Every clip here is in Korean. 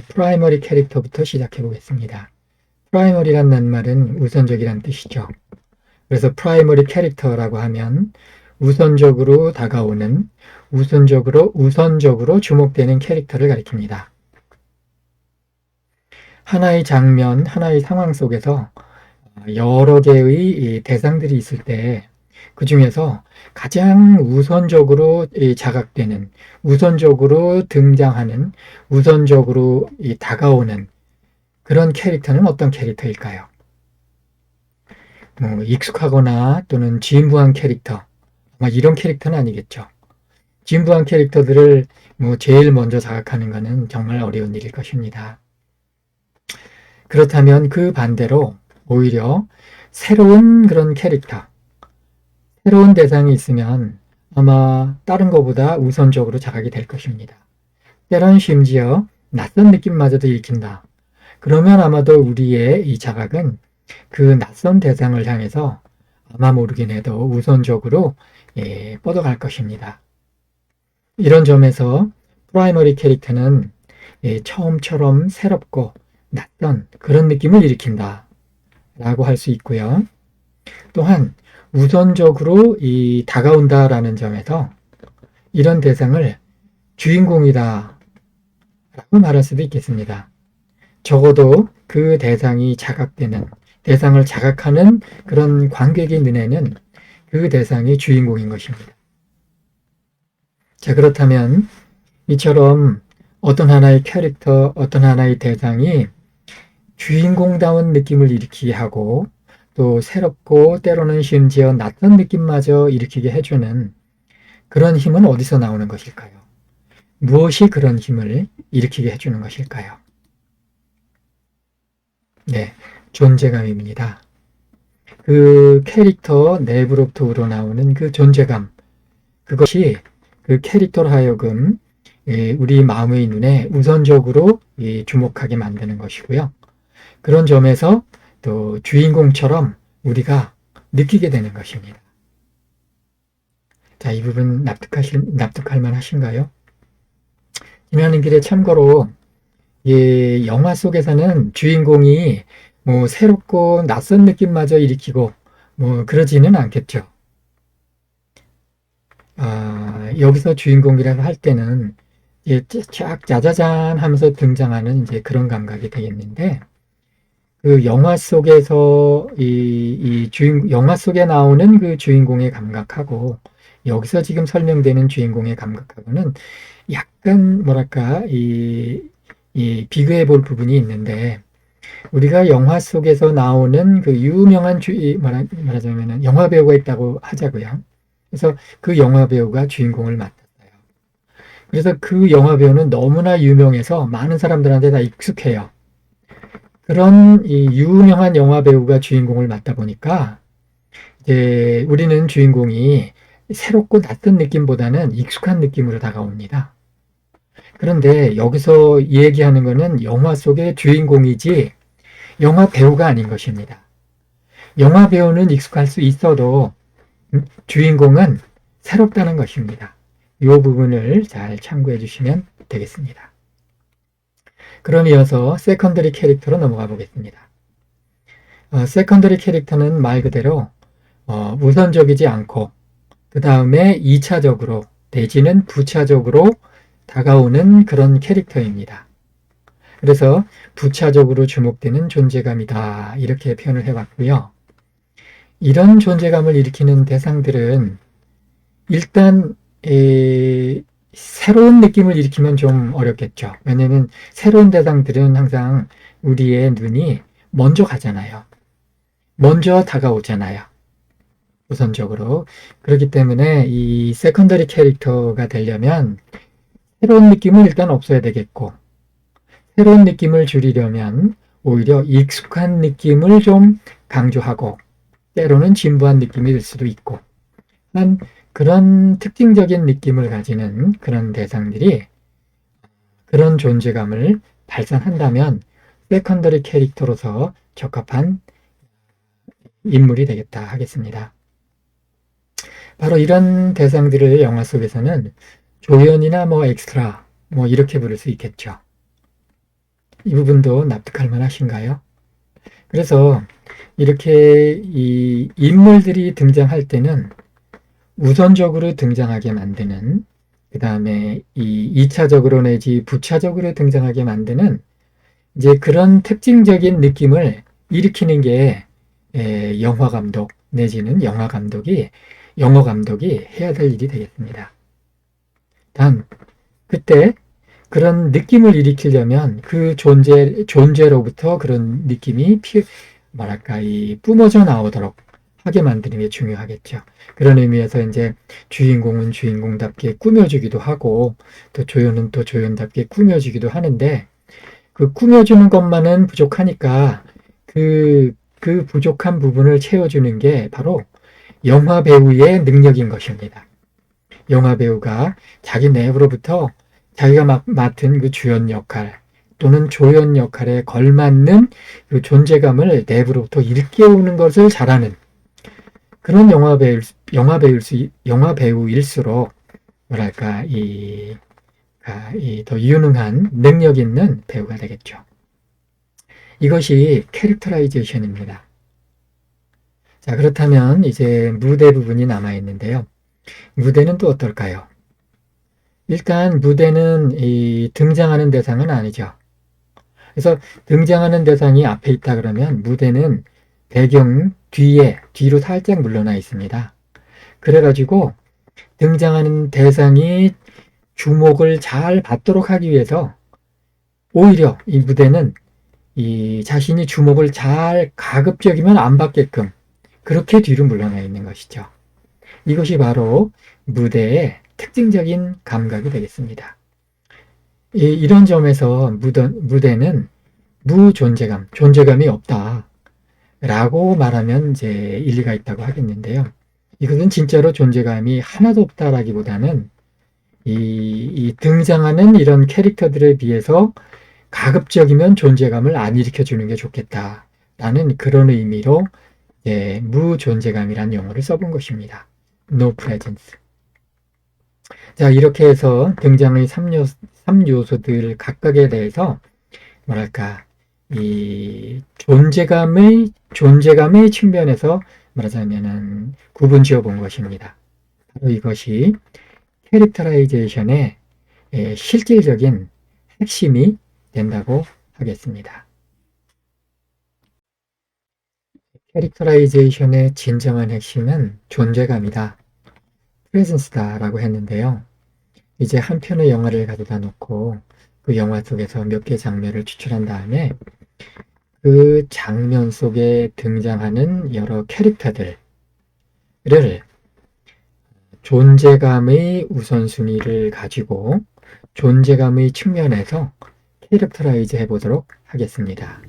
프라이머리 캐릭터부터 시작해 보겠습니다. 프라이머리란 말은 우선적이란 뜻이죠. 그래서 프라이머리 캐릭터라고 하면 우선적으로 다가오는, 우선적으로 주목되는 캐릭터를 가리킵니다. 하나의 장면, 하나의 상황 속에서 여러 개의 대상들이 있을 때 그 중에서 가장 우선적으로 자각되는, 우선적으로 등장하는, 우선적으로 다가오는 그런 캐릭터는 어떤 캐릭터일까요? 익숙하거나 또는 진부한 캐릭터, 아마 이런 캐릭터는 아니겠죠. 진부한 캐릭터들을 제일 먼저 자각하는 것은 정말 어려운 일일 것입니다. 그렇다면 그 반대로 오히려 새로운 그런 캐릭터, 새로운 대상이 있으면 아마 다른 것보다 우선적으로 자각이 될 것입니다. 때로는 심지어 낯선 느낌마저도 읽힌다. 그러면 아마도 우리의 이 자각은 그 낯선 대상을 향해서 아마 모르긴 해도 우선적으로 뻗어갈 것입니다. 이런 점에서 프라이머리 캐릭터는 처음처럼 새롭고 낯선 그런 느낌을 일으킨다 라고 할 수 있고요. 또한 우선적으로 다가온다라는 점에서 이런 대상을 주인공이다 라고 말할 수도 있겠습니다. 적어도 그 대상이 자각되는, 대상을 자각하는 그런 관객의 눈에는 그 대상이 주인공인 것입니다. 자, 그렇다면 이처럼 어떤 하나의 캐릭터, 어떤 하나의 대상이 주인공다운 느낌을 일으키게 하고 또 새롭고 때로는 심지어 낯선 느낌마저 일으키게 해주는 그런 힘은 어디서 나오는 것일까요? 무엇이 그런 힘을 일으키게 해주는 것일까요? 네, 존재감입니다. 그 캐릭터 내부로부터 우러나오는 그 존재감, 그것이 그 캐릭터로 하여금 우리 마음의 눈에 우선적으로 주목하게 만드는 것이고요. 그런 점에서 또 주인공처럼 우리가 느끼게 되는 것입니다. 자, 이 부분 납득할 만하신가요? 지나는 길에 참고로 영화 속에서는 주인공이 새롭고 낯선 느낌마저 일으키고 그러지는 않겠죠. 여기서 주인공이라고 할 때는 쫙 짜자잔 하면서 등장하는 이제 그런 감각이 되겠는데, 그 영화 속에서 영화 속에 나오는 그 주인공의 감각하고 여기서 지금 설명되는 주인공의 감각하고는 약간 뭐랄까 비교해 볼 부분이 있는데, 우리가 영화 속에서 나오는 그 유명한 말하자면 영화 배우가 있다고 하자고요. 그래서 그 영화 배우가 주인공을 맡았어요. 그래서 그 영화 배우는 너무나 유명해서 많은 사람들한테 다 익숙해요. 그런 유명한 영화 배우가 주인공을 맡다 보니까 이제 우리는 주인공이 새롭고 낯선 느낌보다는 익숙한 느낌으로 다가옵니다. 그런데 여기서 얘기하는 것은 영화 속의 주인공이지 영화 배우가 아닌 것입니다. 영화 배우는 익숙할 수 있어도 주인공은 새롭다는 것입니다. 이 부분을 잘 참고해 주시면 되겠습니다. 그럼 이어서 세컨더리 캐릭터로 넘어가 보겠습니다. 세컨더리 캐릭터는 말 그대로 우선적이지 않고 그 다음에 2차적으로 내지는 부차적으로 다가오는 그런 캐릭터입니다. 그래서 부차적으로 주목되는 존재감이다 이렇게 표현을 해봤고요. 이런 존재감을 일으키는 대상들은 일단 새로운 느낌을 일으키면 좀 어렵겠죠. 왜냐하면 새로운 대상들은 항상 우리의 눈이 먼저 가잖아요. 먼저 다가오잖아요. 우선적으로. 그렇기 때문에 이 세컨더리 캐릭터가 되려면 새로운 느낌은 일단 없어야 되겠고, 새로운 느낌을 줄이려면 오히려 익숙한 느낌을 좀 강조하고 때로는 진부한 느낌이 들 수도 있고, 그런 특징적인 느낌을 가지는 그런 대상들이 그런 존재감을 발산한다면 세컨더리 캐릭터로서 적합한 인물이 되겠다 하겠습니다. 바로 이런 대상들을 영화 속에서는 조연이나 엑스트라 이렇게 부를 수 있겠죠. 이 부분도 납득할 만하신가요? 그래서 이렇게 이 인물들이 등장할 때는 우선적으로 등장하게 만드는, 그 다음에 이 2차적으로 내지 부차적으로 등장하게 만드는 이제 그런 특징적인 느낌을 일으키는 게 영화 감독 내지는 영어 감독이 해야 될 일이 되겠습니다. 단 그때 그런 느낌을 일으키려면 그 존재로부터 그런 느낌이 뿜어져 나오도록 하게 만드는 게 중요하겠죠. 그런 의미에서 이제 주인공은 주인공답게 꾸며주기도 하고, 또 조연은 또 조연답게 꾸며주기도 하는데, 그 꾸며주는 것만은 부족하니까 그 부족한 부분을 채워주는 게 바로 영화 배우의 능력인 것입니다. 영화 배우가 자기 내부로부터 자기가 맡은 그 주연 역할 또는 조연 역할에 걸맞는 그 존재감을 내부로부터 일깨우는 것을 잘하는 그런 영화 배우일수록 뭐랄까 더 유능한 능력 있는 배우가 되겠죠. 이것이 캐릭터라이제이션입니다. 자, 그렇다면 이제 무대 부분이 남아 있는데요. 무대는 또 어떨까요? 일단 무대는 이 등장하는 대상은 아니죠. 그래서 등장하는 대상이 앞에 있다 그러면 무대는 배경 뒤로 살짝 물러나 있습니다. 그래가지고 등장하는 대상이 주목을 잘 받도록 하기 위해서 오히려 이 무대는 이 자신이 주목을 잘 가급적이면 안 받게끔 그렇게 뒤로 물러나 있는 것이죠. 이것이 바로 무대의 특징적인 감각이 되겠습니다. 이런 점에서 무대는 존재감이 없다 라고 말하면 이제 일리가 있다고 하겠는데요. 이것은 진짜로 존재감이 하나도 없다라기보다는 이 등장하는 이런 캐릭터들에 비해서 가급적이면 존재감을 안 일으켜주는 게 좋겠다라는 그런 의미로 무존재감이라는 용어를 써본 것입니다. No presence. 자, 이렇게 해서 등장의 3요소들 각각에 대해서 뭐랄까 이 존재감의 측면에서 말하자면은 구분 지어 본 것입니다. 바로 이것이 캐릭터라이제이션의 실질적인 핵심이 된다고 하겠습니다. 캐릭터라이제이션의 진정한 핵심은 존재감이다, 프레젠스다라고 했는데요. 이제 한 편의 영화를 가져다 놓고 그 영화 속에서 몇 개 장면을 추출한 다음에 그 장면 속에 등장하는 여러 캐릭터들을 존재감의 우선순위를 가지고 존재감의 측면에서 캐릭터라이즈 해보도록 하겠습니다.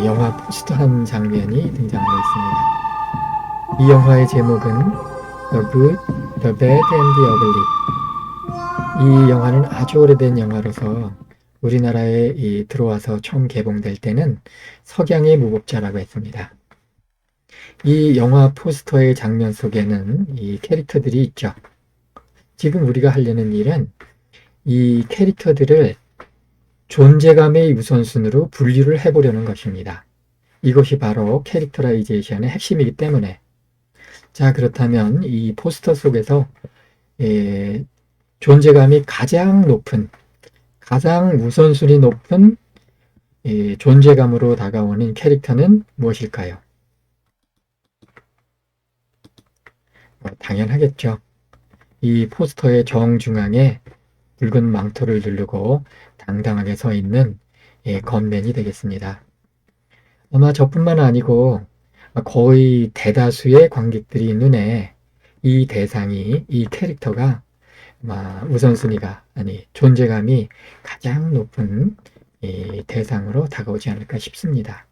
영화 포스터 한 장면이 등장하고 있습니다. 이 영화의 제목은 The Good, The Bad and the Ugly. 이 영화는 아주 오래된 영화로서 우리나라에 들어와서 처음 개봉될 때는 석양의 무법자라고 했습니다. 이 영화 포스터의 장면 속에는 이 캐릭터들이 있죠. 지금 우리가 하려는 일은 이 캐릭터들을 존재감의 우선순위로 분류를 해보려는 것입니다. 이것이 바로 캐릭터라이제이션의 핵심이기 때문에 자, 그렇다면 이 포스터 속에서 존재감이 가장 우선순위 높은 존재감으로 다가오는 캐릭터는 무엇일까요? 당연하겠죠. 이 포스터의 정중앙에 붉은 망토를 두르고 당당하게 서 있는 건맨이 되겠습니다. 아마 저뿐만 아니고 거의 대다수의 관객들이 눈에 이 캐릭터가 우선순위가 존재감이 가장 높은 대상으로 다가오지 않을까 싶습니다.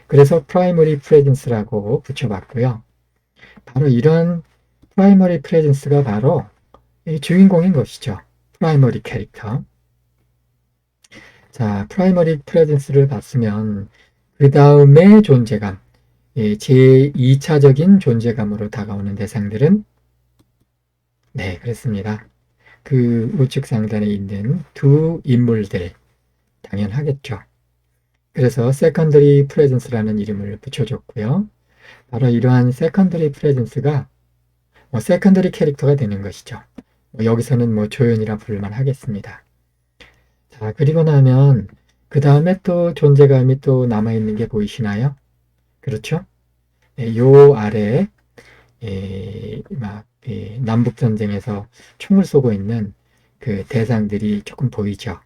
그래서 프라이머리 프레젠스라고 붙여봤고요. 바로 이런 프라이머리 프레젠스가 바로 주인공인 것이죠. 프라이머리 캐릭터. 자, 프라이머리 프레젠스를 봤으면 그 다음에 존재감, 제2차적인 존재감으로 다가오는 대상들은 네, 그렇습니다. 그 우측 상단에 있는 두 인물들, 당연하겠죠. 그래서 secondary presence라는 이름을 붙여줬고요. 바로 이러한 secondary presence가 secondary 캐릭터가 되는 것이죠. 여기서는 조연이라 부를만 하겠습니다. 자, 그리고 나면 그 다음에 또 존재감이 또 남아있는 게 보이시나요? 그렇죠? 요 아래에 남북전쟁에서 총을 쏘고 있는 그 대상들이 조금 보이죠.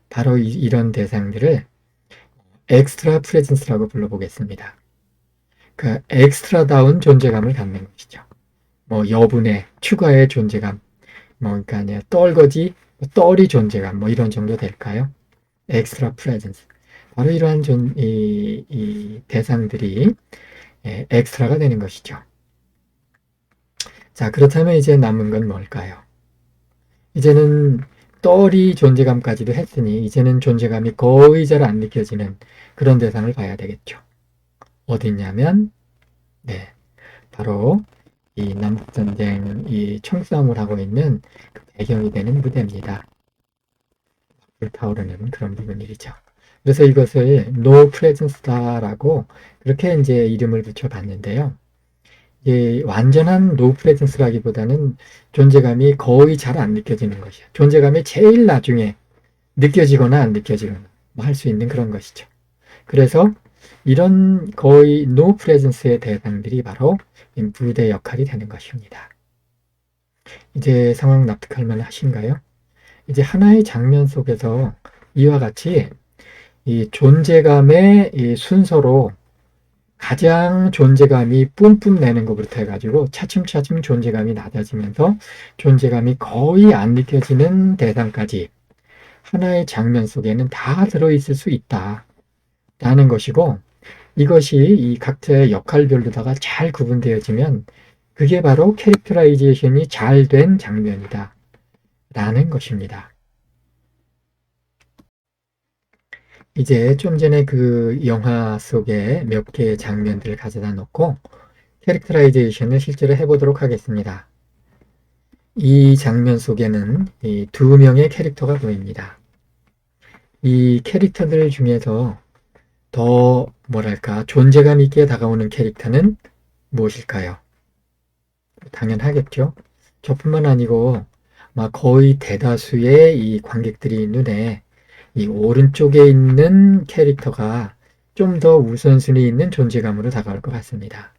바로 이런 대상들을 엑스트라 프레젠스라고 불러보겠습니다. 그 엑스트라다운 존재감을 갖는 것이죠. 여분의 추가의 존재감, 그러니까 떨거지, 떨이 존재감, 이런 정도 될까요? 엑스트라 프레젠스. 바로 이러한 이 대상들이 엑스트라가 되는 것이죠. 자, 그렇다면 이제 남은 건 뭘까요? 이제는 떨이 존재감까지도 했으니 이제는 존재감이 거의 잘 안 느껴지는 그런 대상을 봐야 되겠죠. 어디냐면 바로 이 남북전쟁 이 총싸움을 하고 있는 그 배경이 되는 무대입니다. 불타오르는 그런 부분이죠. 그래서 이것을 No Presence다라고 그렇게 이제 이름을 붙여봤는데요. 완전한 No Presence라기보다는 존재감이 거의 잘 안 느껴지는 것이에요. 존재감이 제일 나중에 느껴지거나 안 느껴지거나 할 수 있는 그런 것이죠. 그래서 이런 거의 No Presence의 대상들이 바로 부대 역할이 되는 것입니다. 이제 상황 납득할 만 하신가요? 이제 하나의 장면 속에서 이와 같이 이 존재감의 이 순서로 가장 존재감이 뿜뿜 내는 것부터 해가지고 차츰차츰 존재감이 낮아지면서 존재감이 거의 안 느껴지는 대상까지 하나의 장면 속에는 다 들어있을 수 있다라는 것이고, 이것이 이 각자의 역할별로다가 잘 구분되어지면 그게 바로 캐릭터라이제이션이 잘 된 장면이다 라는 것입니다. 이제 좀 전에 그 영화 속에 몇 개의 장면들을 가져다 놓고 캐릭터라이제이션을 실제로 해보도록 하겠습니다. 이 장면 속에는 이 두 명의 캐릭터가 보입니다. 이 캐릭터들 중에서 더 뭐랄까 존재감 있게 다가오는 캐릭터는 무엇일까요? 당연하겠죠. 저뿐만 아니고 거의 대다수의 이 관객들이 눈에 이 오른쪽에 있는 캐릭터가 좀 더 우선순위 있는 존재감으로 다가올 것 같습니다.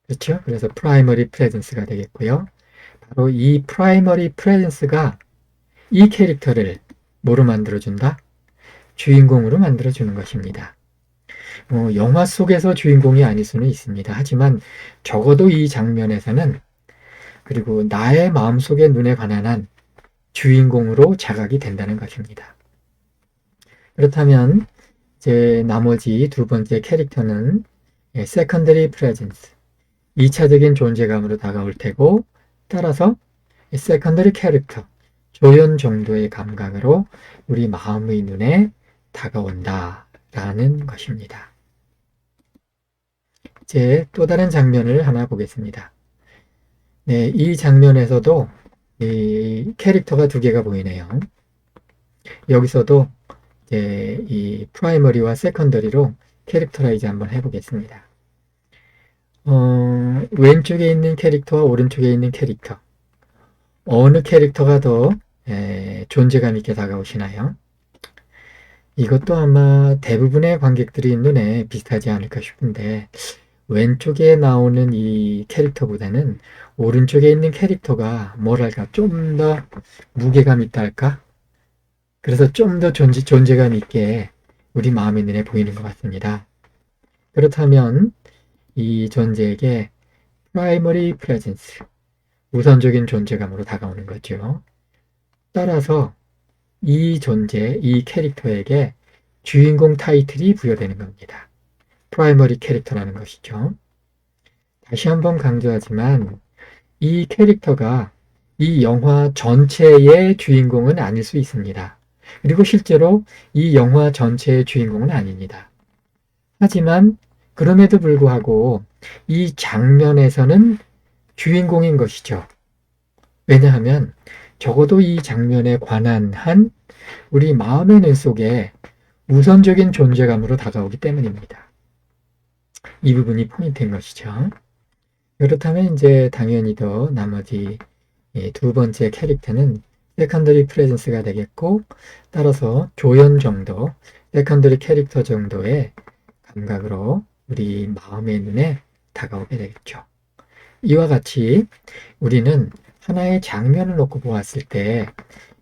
그렇죠? 그래서 프라이머리 프레젠스가 되겠고요. 바로 이 프라이머리 프레젠스가 이 캐릭터를 뭐로 만들어준다? 주인공으로 만들어주는 것입니다. 영화 속에서 주인공이 아닐 수는 있습니다. 하지만 적어도 이 장면에서는 그리고 나의 마음속의 눈에 관한한 주인공으로 자각이 된다는 것입니다. 그렇다면 이제 나머지 두 번째 캐릭터는 secondary presence, 2차적인 존재감으로 다가올 테고, 따라서 secondary character, 조연 정도의 감각으로 우리 마음의 눈에 다가온다라는 것입니다. 이제 또 다른 장면을 하나 보겠습니다. 이 장면에서도 이 캐릭터가 두 개가 보이네요. 여기서도 이 프라이머리와 세컨더리로 캐릭터라이즈 한번 해보겠습니다. 왼쪽에 있는 캐릭터와 오른쪽에 있는 캐릭터, 어느 캐릭터가 더 존재감 있게 다가오시나요? 이것도 아마 대부분의 관객들이 눈에 비슷하지 않을까 싶은데, 왼쪽에 나오는 이 캐릭터보다는 오른쪽에 있는 캐릭터가 뭐랄까 좀 더 무게감 있다 할까? 그래서 좀 더 존재감 있게 우리 마음의 눈에 보이는 것 같습니다. 그렇다면 이 존재에게 primary presence, 우선적인 존재감으로 다가오는 거죠. 따라서 이 존재, 이 캐릭터에게 주인공 타이틀이 부여되는 겁니다. 프라이머리 캐릭터라는 것이죠. 다시 한번 강조하지만 이 캐릭터가 이 영화 전체의 주인공은 아닐 수 있습니다. 그리고 실제로 이 영화 전체의 주인공은 아닙니다. 하지만 그럼에도 불구하고 이 장면에서는 주인공인 것이죠. 왜냐하면 적어도 이 장면에 관한 한 우리 마음의 눈 속에 우선적인 존재감으로 다가오기 때문입니다. 이 부분이 포인트인 것이죠. 그렇다면 이제 당연히 더 나머지 두 번째 캐릭터는 세컨더리 프레젠스가 되겠고, 따라서 조연 정도, 세컨더리 캐릭터 정도의 감각으로 우리 마음의 눈에 다가오게 되겠죠. 이와 같이 우리는 하나의 장면을 놓고 보았을 때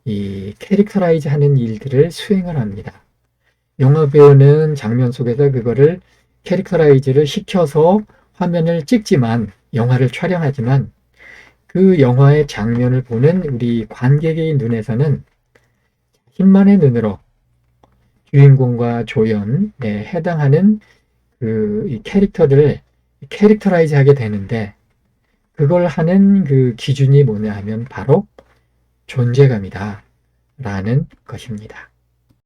이 캐릭터라이즈 하는 일들을 수행을 합니다. 영화 배우는 장면 속에서 그거를 캐릭터라이즈를 시켜서 화면을 찍지만, 영화를 촬영하지만 그 영화의 장면을 보는 우리 관객의 눈에서는 힘만의 눈으로 주인공과 조연에 해당하는 이 캐릭터를 캐릭터라이즈 하게 되는데, 그걸 하는 그 기준이 뭐냐 하면 바로 존재감이다 라는 것입니다.